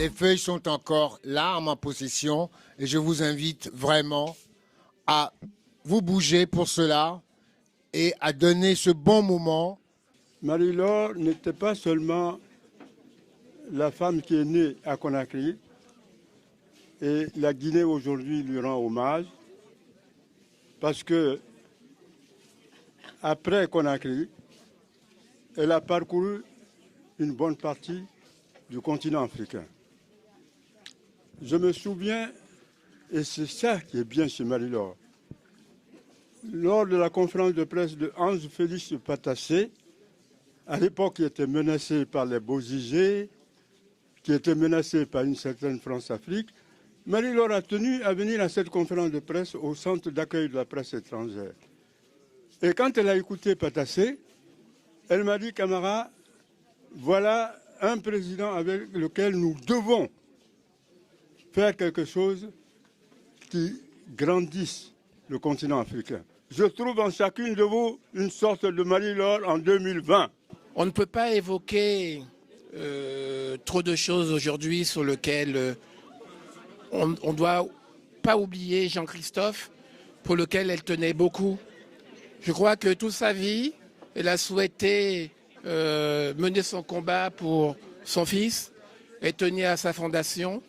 Les feuilles sont encore là en ma possession et je vous invite vraiment à vous bouger pour cela et à donner ce bon moment. Marie-Laure n'était pas seulement la femme qui est née à Conakry, et la Guinée aujourd'hui lui rend hommage, parce que après Conakry, elle a parcouru une bonne partie du continent africain. Je me souviens, et c'est ça qui est bien chez Marie-Laure, lors de la conférence de presse de Hans Félix Patassé, à l'époque qui était menacé par les Bozizé, qui était menacé par une certaine France-Afrique, Marie-Laure a tenu à venir à cette conférence de presse au centre d'accueil de la presse étrangère. Et quand elle a écouté Patassé, elle m'a dit, camarade, voilà un président avec lequel nous devons faire quelque chose qui grandisse le continent africain. Je trouve en chacune de vous une sorte de Marie-Laure en 2020. On ne peut pas évoquer trop de choses aujourd'hui sur lesquelles on ne doit pas oublier Jean-Christophe, pour lequel elle tenait beaucoup. Je crois que toute sa vie, elle a souhaité mener son combat pour son fils et tenir à sa fondation.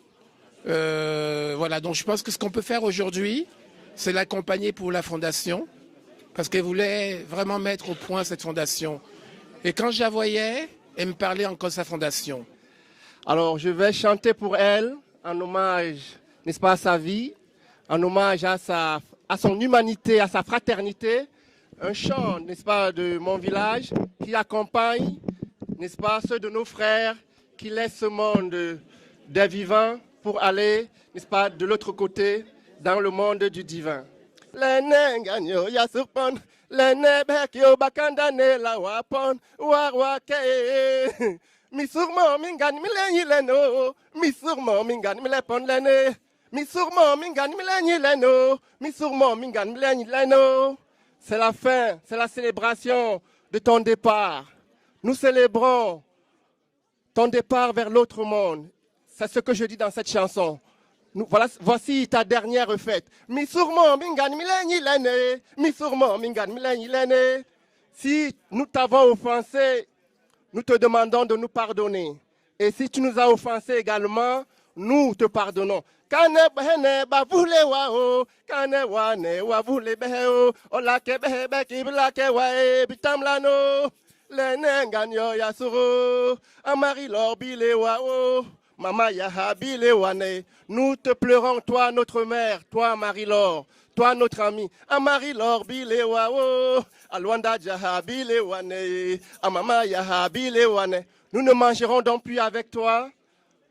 Voilà, donc je pense que ce qu'on peut faire aujourd'hui, c'est l'accompagner pour la fondation, parce qu'elle voulait vraiment mettre au point cette fondation. Et quand je la voyais, elle me parlait encore de sa fondation. Alors je vais chanter pour elle, en hommage, n'est-ce pas, à sa vie, en hommage à son humanité, à sa fraternité, un chant, n'est-ce pas, de mon village qui accompagne, n'est-ce pas, ceux de nos frères qui laissent ce monde des vivants pour aller, n'est-ce pas, de l'autre côté, dans le monde du divin. Mi surmo mingan mi lenyi leno, mi surmo mingan mi lepon lene, mi surmo mingan mi lenyi leno, mi surmo mingan mi lenyi leno. C'est la fin, c'est la célébration de ton départ. Nous célébrons ton départ vers l'autre monde. C'est ce que je dis dans cette chanson. Voici ta dernière fête. Mi surmo mingan mi lenyi lene, mi surmo mingan mi lenyi lene. Si nous t'avons offensé, nous te demandons de nous pardonner. Et si tu nous as offensés également, nous te pardonnons. Kane behene ba vule wa o, kane wa ne wa vule behe o, ola ke behe be ki bla ke wa e bitam lano. Le nenganyo ya suro, amari lor bile wa o, mama ya ha bile wa ne. Nous te pleurons, toi notre mère, toi Marie-Laure, toi notre ami, Marie-Laure bile wa o, alwanda jaha bile wa ne, amama ya ha bile wa ne. Nous ne mangerons donc plus avec toi,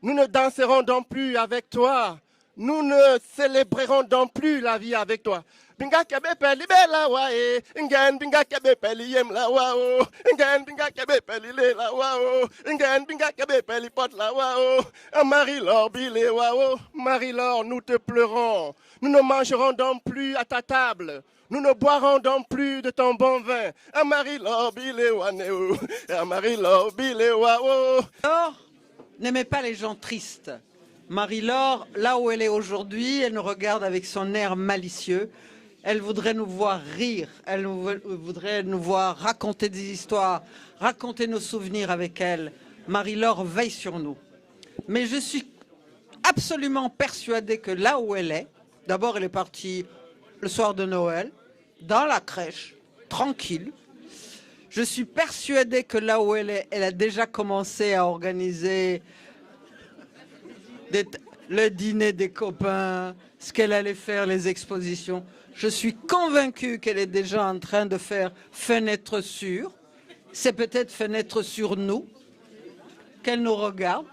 nous ne danserons donc plus avec toi, nous ne célébrerons donc plus la vie avec toi. Binga kebe peli bela wa e, ingen binga kebe peli yem la wa o, ingen binga kebe peli le la wa o, ingen binga kebe peli pot la wa o, Marie-Laure bile wa o, Marie-Laure, nous te pleurons, nous ne mangerons donc plus à ta table. Nous ne boirons donc plus de ton bon vin. Marie-Laure bile wa ne o, Marie-Laure bile wa o. Marie-Laure n'aimait pas les gens tristes. Marie-Laure, là où elle est aujourd'hui, elle nous regarde avec son air malicieux. Elle voudrait nous voir rire, elle voudrait nous voir raconter des histoires, raconter nos souvenirs avec elle. Marie-Laure veille sur nous. Mais je suis absolument persuadée que là où elle est, d'abord elle est partie le soir de Noël, dans la crèche, tranquille. Je suis persuadée que là où elle est, elle a déjà commencé à organiser le dîner des copains, ce qu'elle allait faire, les expositions. Je suis convaincue qu'elle est déjà en train de faire fenêtre sur. C'est peut-être fenêtre sur nous, qu'elle nous regarde.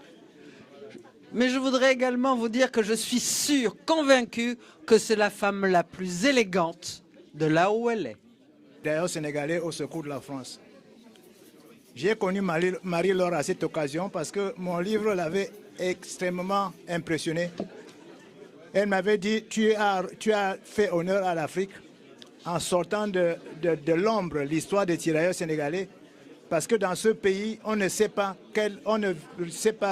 Mais je voudrais également vous dire que je suis sûre, convaincue, que c'est la femme la plus élégante de là où elle est. D'ailleurs, Sénégalais au secours de la France. J'ai connu Marie-Laure à cette occasion parce que mon livre l'avait extrêmement impressionné. Elle m'avait dit, tu as fait honneur à l'Afrique en sortant de l'ombre l'histoire des tirailleurs sénégalais, parce que dans ce pays, on ne sait pas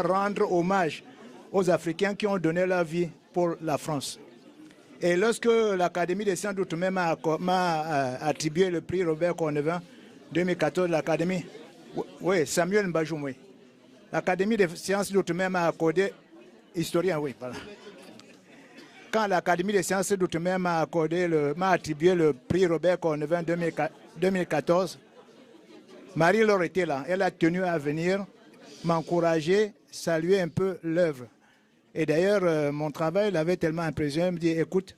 rendre hommage aux Africains qui ont donné leur vie pour la France. Et lorsque l'Académie des sciences d'outre-mer m'a attribué le prix Robert Cornevin 2014, l'Académie, oui, Samuel Mbajoum, oui. L'Académie des sciences d'outre-mer m'a accordé, historien, oui, voilà. Quand l'Académie des sciences d'outre-mer m'a attribué le prix Robert Cornevin 2014, Marie-Laure était là. Elle a tenu à venir m'encourager, saluer un peu l'œuvre. Et d'ailleurs, mon travail l'avait tellement impressionné. Elle me dit, écoute,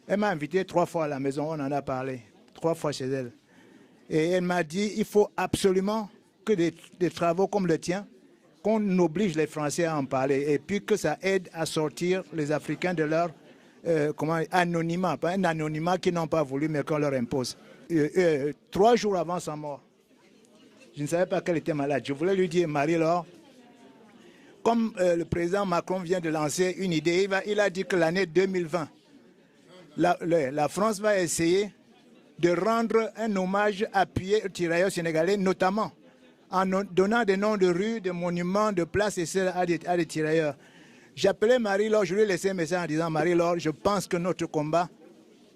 elle m'a invité 3 fois à la maison, on en a parlé, 3 fois chez elle. Et elle m'a dit, il faut absolument que des travaux comme le tien, qu'on oblige les Français à en parler. Et puis que ça aide à sortir les Africains de leur anonymat. Pas un anonymat qu'ils n'ont pas voulu, mais qu'on leur impose. 3 jours avant sa mort, je ne savais pas qu'elle était malade. Je voulais lui dire, Marie-Laure, comme le président Macron vient de lancer une idée, il a dit que l'année 2020, la France va essayer de rendre un hommage appuyé aux tirailleurs sénégalais, notamment en donnant des noms de rues, de monuments, de places et à des tirailleurs. J'appelais Marie-Laure, je lui ai laissé un message en disant, Marie-Laure, je pense que notre combat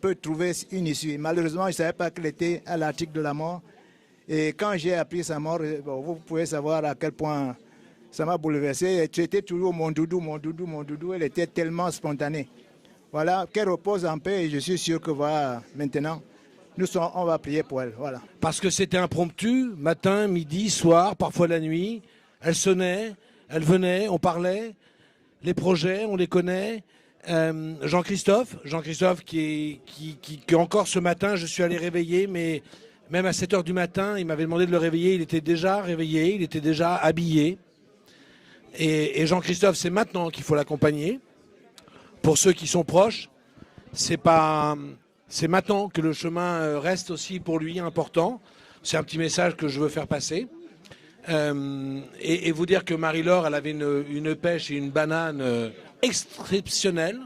peut trouver une issue. Malheureusement, je ne savais pas qu'elle était à l'article de la mort. Et quand j'ai appris sa mort, bon, vous pouvez savoir à quel point ça m'a bouleversé. Tu étais toujours mon doudou, mon doudou, mon doudou. Elle était tellement spontanée. Voilà, qu'elle repose en paix et je suis sûr que voilà, maintenant, on va prier pour elle. Voilà. Parce que c'était impromptu, matin, midi, soir, parfois la nuit. Elle sonnait, elle venait, on parlait. Les projets, on les connaît. Jean-Christophe qui encore ce matin, je suis allé réveiller, mais même à 7 h du matin, il m'avait demandé de le réveiller. Il était déjà réveillé, il était déjà habillé. Et Jean-Christophe, c'est maintenant qu'il faut l'accompagner. Pour ceux qui sont proches, c'est maintenant que le chemin reste aussi pour lui important. C'est un petit message que je veux faire passer. Et vous dire que Marie-Laure, elle avait une pêche et une banane exceptionnelle.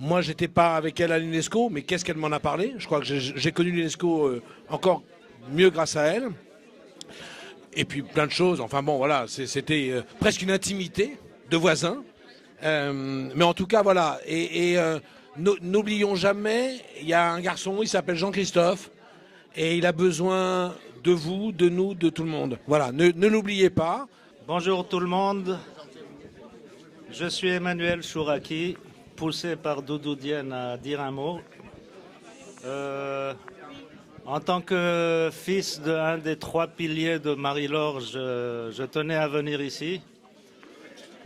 Moi, j'étais pas avec elle à l'UNESCO, mais qu'est-ce qu'elle m'en a parlé? Je crois que j'ai connu l'UNESCO encore mieux grâce à elle. Et puis plein de choses. Enfin bon, voilà, c'était presque une intimité de voisins. Mais en tout cas, voilà. Et n'oublions jamais, il y a un garçon, il s'appelle Jean-Christophe, et il a besoin de vous, de nous, de tout le monde. Voilà, ne l'oubliez pas. Bonjour tout le monde. Je suis Emmanuel Chouraki, poussé par Doudou Diène à dire un mot. En tant que fils d'un des 3 piliers de Marie-Laure, je tenais à venir ici.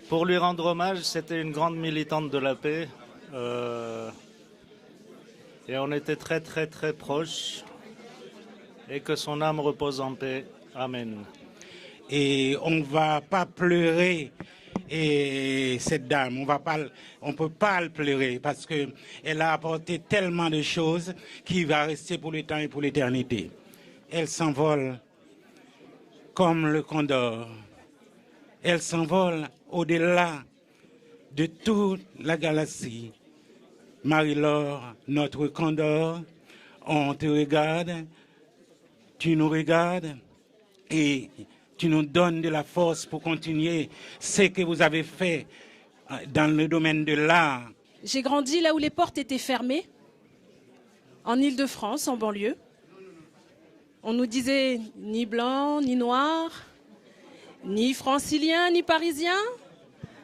Pour lui rendre hommage, c'était une grande militante de la paix. Et on était très très très proches. Et que son âme repose en paix. Amen. Et on ne va pas pleurer et cette dame, on peut pas le pleurer parce que elle a apporté tellement de choses qui va rester pour le temps et pour l'éternité. Elle s'envole comme le condor. Elle s'envole au-delà de toute la galaxie. Marie-Laure, notre condor, on te regarde, tu nous regardes et tu nous donnes de la force pour continuer ce que vous avez fait dans le domaine de l'art. J'ai grandi là où les portes étaient fermées, en Île-de-France, en banlieue. On nous disait ni blanc, ni noir, ni francilien, ni parisien,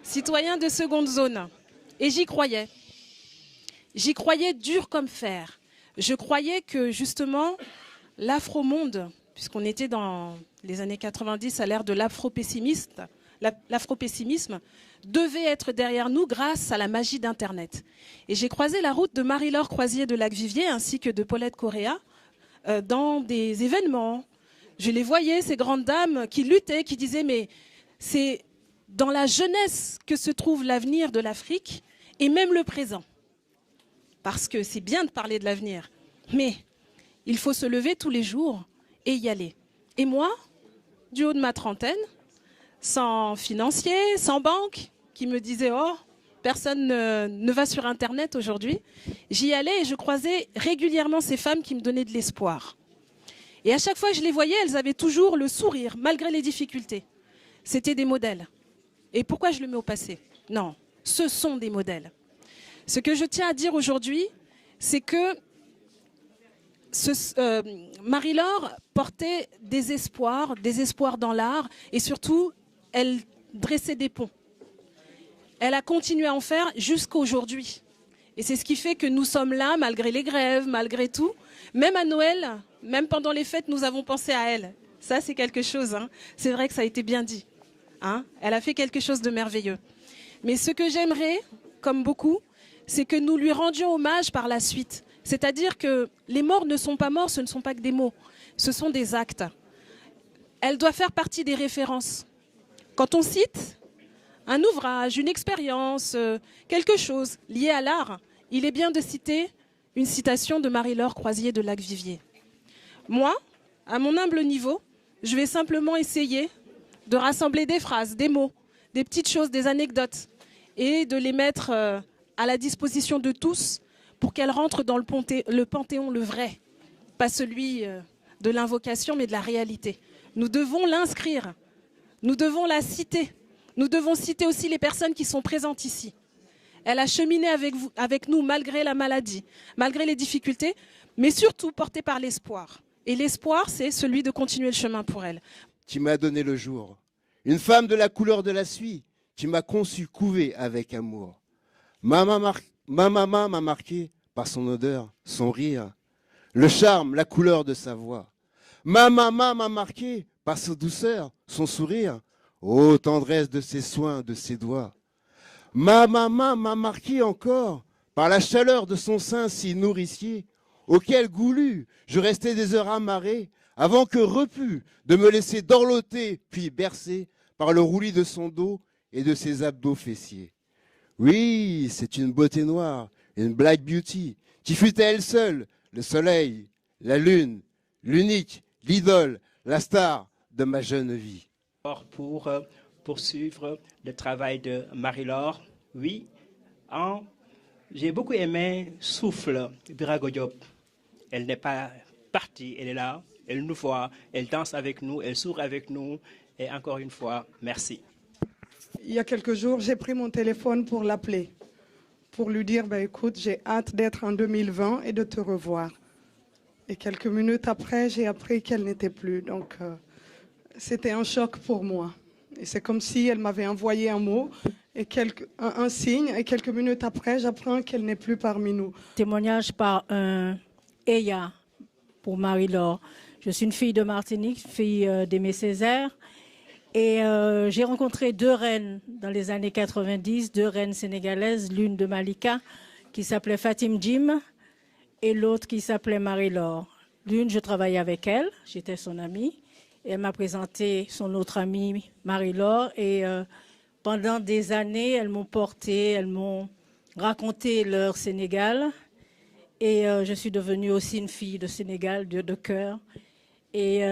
citoyen de seconde zone. Et j'y croyais. J'y croyais dur comme fer. Je croyais que justement, l'afro-monde, puisqu'on était dans les années 90 à l'ère de l'afro-pessimisme, devait être derrière nous grâce à la magie d'Internet. Et j'ai croisé la route de Marie-Laure Croisier de Lac-Vivier ainsi que de Paulette Correa dans des événements. Je les voyais, ces grandes dames qui luttaient, qui disaient mais c'est dans la jeunesse que se trouve l'avenir de l'Afrique et même le présent. Parce que c'est bien de parler de l'avenir, mais il faut se lever tous les jours et y aller. Et moi, du haut de ma trentaine, sans financier, sans banque, qui me disait « Oh, personne ne va sur Internet aujourd'hui », j'y allais et je croisais régulièrement ces femmes qui me donnaient de l'espoir. Et à chaque fois que je les voyais, elles avaient toujours le sourire, malgré les difficultés. C'était des modèles. Et pourquoi je le mets au passé? Non, Ce sont des modèles. Ce que je tiens à dire aujourd'hui, c'est que Marie-Laure portait des espoirs dans l'art et surtout, elle dressait des ponts. Elle a continué à en faire jusqu'à aujourd'hui. Et c'est ce qui fait que nous sommes là, malgré les grèves, malgré tout. Même à Noël, même pendant les fêtes, nous avons pensé à elle. Ça, c'est quelque chose. Hein. C'est vrai que ça a été bien dit. Hein. Elle a fait quelque chose de merveilleux. Mais ce que j'aimerais, comme beaucoup, c'est que nous lui rendions hommage par la suite. C'est-à-dire que les morts ne sont pas morts, ce ne sont pas que des mots. Ce sont des actes. Elle doit faire partie des références. Quand on cite un ouvrage, une expérience, quelque chose lié à l'art, il est bien de citer une citation de Marie-Laure Croisier de Lacvivier. Moi, à mon humble niveau, je vais simplement essayer de rassembler des phrases, des mots, des petites choses, des anecdotes, et de les mettre à la disposition de tous pour qu'elles rentrent dans le panthéon, le vrai, pas celui de l'invocation, mais de la réalité. Nous devons l'inscrire, nous devons la citer, nous devons citer aussi les personnes qui sont présentes ici. Elle a cheminé avec nous malgré la maladie, malgré les difficultés, mais surtout portée par l'espoir. Et l'espoir, c'est celui de continuer le chemin pour elle. Tu m'as donné le jour, une femme de la couleur de la suie, tu m'as conçu couvé avec amour. Ma maman m'a marqué par son odeur, son rire, le charme, la couleur de sa voix. Ma maman m'a marqué par sa douceur, son sourire, ô tendresse de ses soins, de ses doigts. Ma maman m'a marqué encore par la chaleur de son sein si nourricier, auquel goulu je restais des heures amarré, avant que repu de me laisser dorloter puis bercer par le roulis de son dos et de ses abdos fessiers. Oui, c'est une beauté noire, une black beauty, qui fut à elle seule le soleil, la lune, l'unique, l'idole, la star de ma jeune vie. Pour poursuivre le travail de Marie-Laure, oui, j'ai beaucoup aimé Souffle, Birago Diop. Elle n'est pas partie, elle est là, elle nous voit, elle danse avec nous, elle sourit avec nous, et encore une fois, merci. Il y a quelques jours, j'ai pris mon téléphone pour l'appeler, pour lui dire, écoute, j'ai hâte d'être en 2020 et de te revoir. Et quelques minutes après, j'ai appris qu'elle n'était plus. Donc, c'était un choc pour moi. Et c'est comme si elle m'avait envoyé un mot, et un signe, et quelques minutes après, j'apprends qu'elle n'est plus parmi nous. Témoignage par un Eya pour Marie-Laure. Je suis une fille de Martinique, fille d'Aimé Césaire. Et j'ai rencontré deux reines dans les années 90, deux reines sénégalaises, l'une de Malika qui s'appelait Fatim Jim et l'autre qui s'appelait Marie-Laure. L'une, je travaillais avec elle, j'étais son amie. Et elle m'a présenté son autre amie Marie-Laure et pendant des années, elles m'ont portée, elles m'ont raconté leur Sénégal. Et je suis devenue aussi une fille de Sénégal, de cœur. Et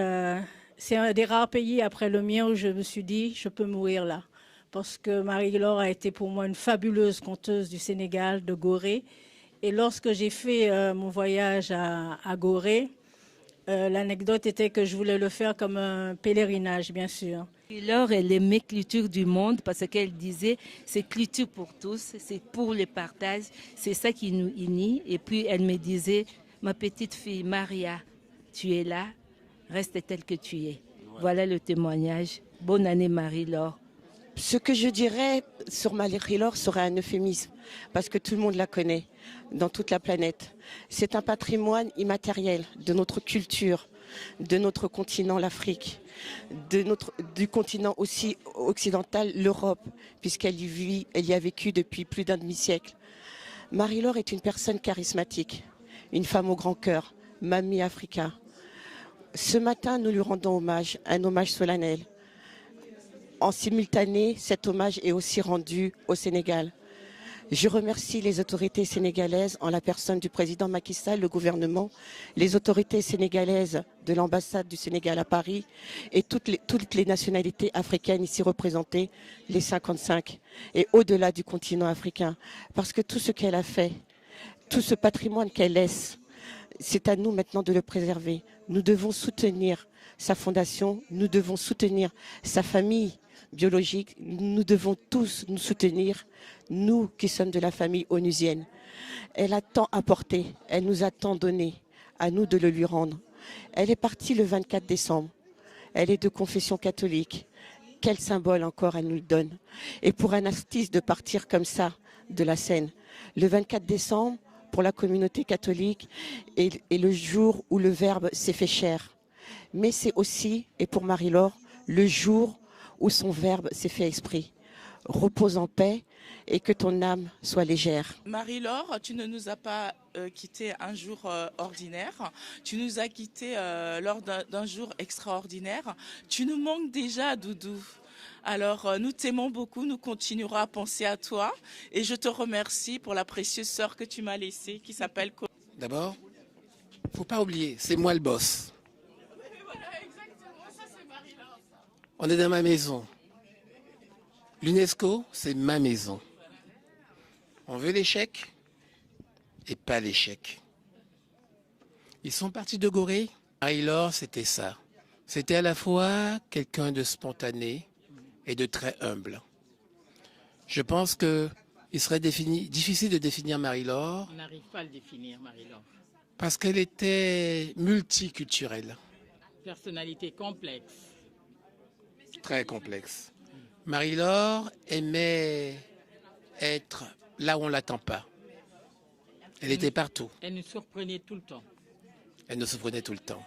c'est un des rares pays après le mien où je me suis dit, je peux mourir là. Parce que Marie-Laure a été pour moi une fabuleuse conteuse du Sénégal, de Gorée. Et lorsque j'ai fait mon voyage à Gorée, l'anecdote était que je voulais le faire comme un pèlerinage, bien sûr. Marie-Laure, elle aimait culture du monde parce qu'elle disait c'est culture pour tous, c'est pour le partage, c'est ça qui nous unit. Et puis elle me disait, ma petite fille Maria, tu es là, reste telle que tu es. Voilà le témoignage. Bonne année Marie-Laure. Ce que je dirais sur Marie-Laure serait un euphémisme, parce que tout le monde la connaît dans toute la planète. C'est un patrimoine immatériel de notre culture, de notre continent, l'Afrique, du continent aussi occidental, l'Europe, puisqu'elle y a vécu depuis plus d'un demi-siècle. Marie-Laure est une personne charismatique, une femme au grand cœur, Mamie Africa. Ce matin, nous lui rendons hommage, un hommage solennel. En simultané, cet hommage est aussi rendu au Sénégal. Je remercie les autorités sénégalaises en la personne du président Macky Sall, le gouvernement, les autorités sénégalaises de l'ambassade du Sénégal à Paris et toutes les nationalités africaines ici représentées, les 55, et au-delà du continent africain. Parce que tout ce qu'elle a fait, tout ce patrimoine qu'elle laisse, c'est à nous maintenant de le préserver. Nous devons soutenir sa fondation, nous devons soutenir sa famille, biologique, nous devons tous nous soutenir, nous qui sommes de la famille onusienne. Elle a tant apporté, elle nous a tant donné, à nous de le lui rendre. Elle est partie le 24 décembre. Elle est de confession catholique. Quel symbole encore elle nous donne. Et pour un artiste de partir comme ça de la scène, le 24 décembre, pour la communauté catholique, est le jour où le Verbe s'est fait chair. Mais c'est aussi, et pour Marie-Laure, le jour où son Verbe s'est fait esprit. Repose en paix et que ton âme soit légère. Marie-Laure, tu ne nous as pas quittés un jour ordinaire, tu nous as quittés lors d'un jour extraordinaire. Tu nous manques déjà, Doudou. Alors, nous t'aimons beaucoup, nous continuerons à penser à toi et je te remercie pour la précieuse sœur que tu m'as laissée qui s'appelle... D'abord, faut pas oublier, c'est moi le boss. On est dans ma maison. L'UNESCO, c'est ma maison. On veut l'échec et pas l'échec. Ils sont partis de Gorée. Marie-Laure, c'était ça. C'était à la fois quelqu'un de spontané et de très humble. Je pense qu'il serait difficile de définir Marie-Laure. On n'arrive pas à le définir, Marie-Laure. Parce qu'elle était multiculturelle. Personnalité complexe. Très complexe. Marie-Laure aimait être là où on ne l'attend pas. Elle était partout. Elle nous surprenait tout le temps. Elle nous surprenait tout le temps.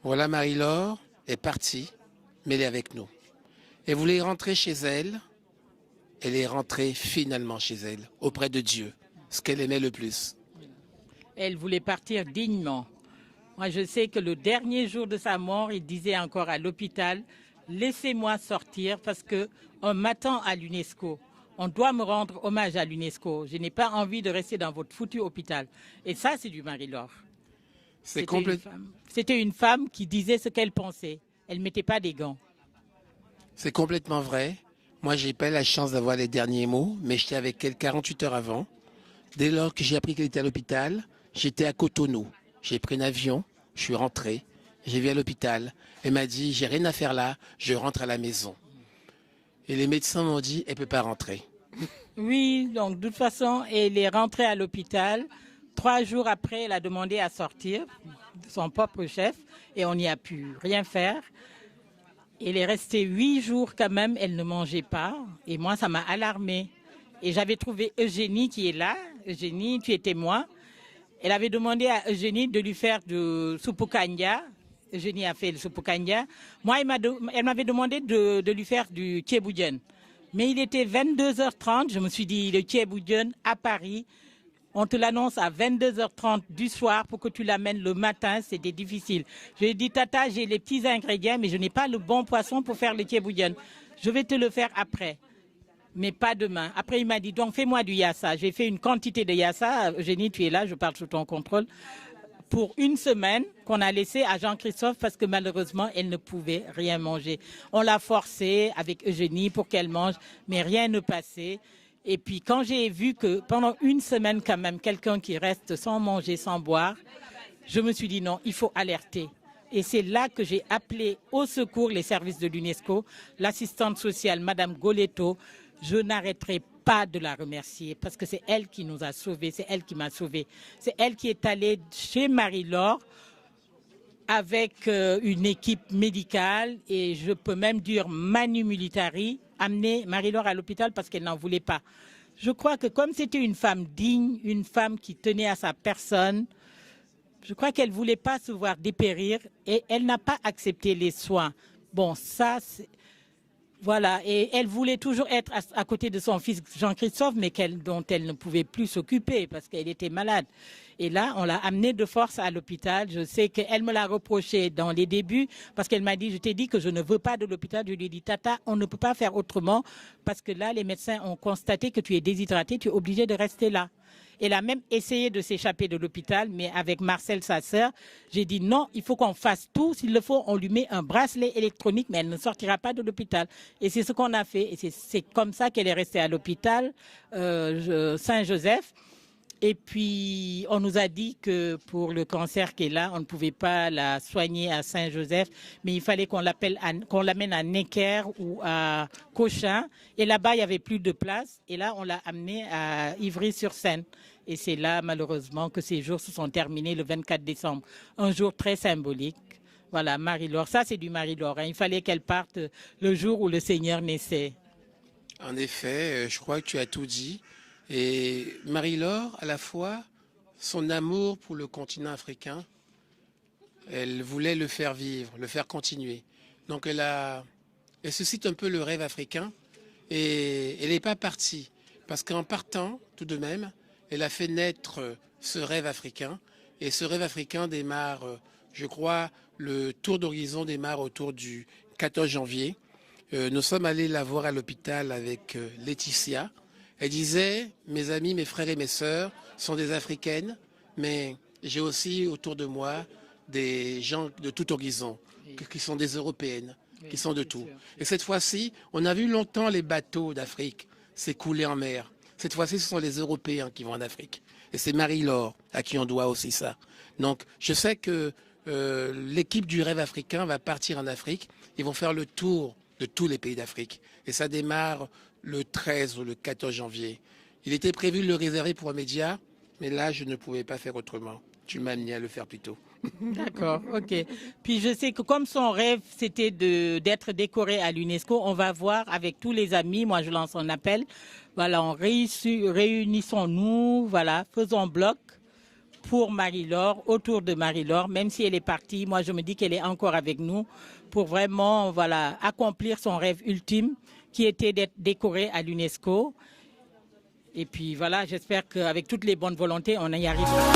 Voilà, Marie-Laure est partie, mais elle est avec nous. Elle voulait rentrer chez elle. Elle est rentrée finalement chez elle, auprès de Dieu, ce qu'elle aimait le plus. Elle voulait partir dignement. Moi, je sais que le dernier jour de sa mort, il disait encore à l'hôpital, laissez-moi sortir parce qu'on m'attend à l'UNESCO. On doit me rendre hommage à l'UNESCO. Je n'ai pas envie de rester dans votre foutu hôpital. Et ça, c'est du Marie-Laure. C'était une femme qui disait ce qu'elle pensait. Elle ne mettait pas des gants. C'est complètement vrai. Moi, je n'ai pas eu la chance d'avoir les derniers mots, mais j'étais avec elle 48 heures avant. Dès lors que j'ai appris qu'elle était à l'hôpital, j'étais à Cotonou. J'ai pris un avion, je suis rentré, j'ai vu à l'hôpital. Elle m'a dit, j'ai rien à faire là, je rentre à la maison. Et les médecins m'ont dit, elle ne peut pas rentrer. Oui, donc de toute façon, elle est rentrée à l'hôpital. 3 jours après, elle a demandé à sortir de son propre chef et on n'y a pu rien faire. Elle est restée 8 jours quand même, elle ne mangeait pas. Et moi, ça m'a alarmée. Et j'avais trouvé Eugénie qui est là. Eugénie, tu es témoin. Elle avait demandé à Eugénie de lui faire du soupukanya. Eugénie a fait le soupukanya. Moi, elle m'avait demandé de lui faire du thieboudienne. Mais il était 22h30. Je me suis dit, le thieboudienne à Paris, on te l'annonce à 22h30 du soir pour que tu l'amènes le matin. C'était difficile. Je lui ai dit, Tata, j'ai les petits ingrédients, mais je n'ai pas le bon poisson pour faire le thieboudienne. Je vais te le faire après. Mais pas demain. Après, il m'a dit, donc fais-moi du yassa. J'ai fait une quantité de yassa. Eugénie, tu es là, je parle sous ton contrôle. Pour une semaine qu'on a laissé à Jean-Christophe parce que malheureusement, elle ne pouvait rien manger. On l'a forcée avec Eugénie pour qu'elle mange, mais rien ne passait. Et puis quand j'ai vu que pendant une semaine quand même, quelqu'un qui reste sans manger, sans boire, je me suis dit non, il faut alerter. Et c'est là que j'ai appelé au secours les services de l'UNESCO, l'assistante sociale, Madame Goletto. Je n'arrêterai pas de la remercier parce que c'est elle qui nous a sauvés, c'est elle qui m'a sauvée. C'est elle qui est allée chez Marie-Laure avec une équipe médicale et je peux même dire Manu Militari, amener Marie-Laure à l'hôpital parce qu'elle n'en voulait pas. Je crois que comme c'était une femme digne, une femme qui tenait à sa personne, je crois qu'elle ne voulait pas se voir dépérir et elle n'a pas accepté les soins. Bon, ça, c'est... Voilà, et elle voulait toujours être à côté de son fils Jean-Christophe, mais dont elle ne pouvait plus s'occuper parce qu'elle était malade. Et là, on l'a amenée de force à l'hôpital. Je sais qu'elle me l'a reproché dans les débuts parce qu'elle m'a dit, je t'ai dit que je ne veux pas de l'hôpital. Je lui ai dit, Tata, on ne peut pas faire autrement parce que là, les médecins ont constaté que tu es déshydratée, tu es obligée de rester là. Elle a même essayé de s'échapper de l'hôpital, mais avec Marcel, sa sœur, j'ai dit non, il faut qu'on fasse tout. S'il le faut, on lui met un bracelet électronique, mais elle ne sortira pas de l'hôpital. Et c'est ce qu'on a fait. Et c'est comme ça qu'elle est restée à l'hôpital Saint-Joseph. Et puis, on nous a dit que pour le cancer qu'elle a, on ne pouvait pas la soigner à Saint-Joseph, mais il fallait qu'on l'amène à Necker ou à Cochin. Et là-bas, il n'y avait plus de place. Et là, on l'a amenée à Ivry-sur-Seine. Et c'est là, malheureusement, que ces jours se sont terminés le 24 décembre. Un jour très symbolique. Voilà, Marie-Laure. Ça, c'est du Marie-Laure. Hein. Il fallait qu'elle parte le jour où le Seigneur naissait. En effet, je crois que tu as tout dit. Et Marie-Laure, à la fois, son amour pour le continent africain, elle voulait le faire vivre, le faire continuer. Donc elle suscite un peu le rêve africain et elle n'est pas partie. Parce qu'en partant, tout de même, elle a fait naître ce rêve africain. Et ce rêve africain démarre, je crois, le tour d'horizon démarre autour du 14 janvier. Nous sommes allés la voir à l'hôpital avec Laetitia. Elle disait, mes amis, mes frères et mes sœurs sont des Africaines, mais j'ai aussi autour de moi des gens de tout horizon, qui sont des Européennes, qui sont de tout. Et cette fois-ci, on a vu longtemps les bateaux d'Afrique s'écouler en mer. Cette fois-ci, ce sont les Européens qui vont en Afrique. Et c'est Marie-Laure à qui on doit aussi ça. Donc, je sais que l'équipe du rêve africain va partir en Afrique. Ils vont faire le tour de tous les pays d'Afrique. Et ça démarre le 13 ou le 14 janvier. Il était prévu de le réserver pour un média, mais là, je ne pouvais pas faire autrement. Tu m'as amené à le faire plus tôt. D'accord, ok. Puis je sais que comme son rêve, c'était d'être décoré à l'UNESCO, on va voir avec tous les amis, moi je lance un appel, voilà, réunissons-nous, voilà, faisons bloc pour Marie-Laure, autour de Marie-Laure, même si elle est partie, moi je me dis qu'elle est encore avec nous pour vraiment, voilà, accomplir son rêve ultime, qui était d'être décoré à l'UNESCO. Et puis voilà, j'espère qu'avec toutes les bonnes volontés, on y arrivera.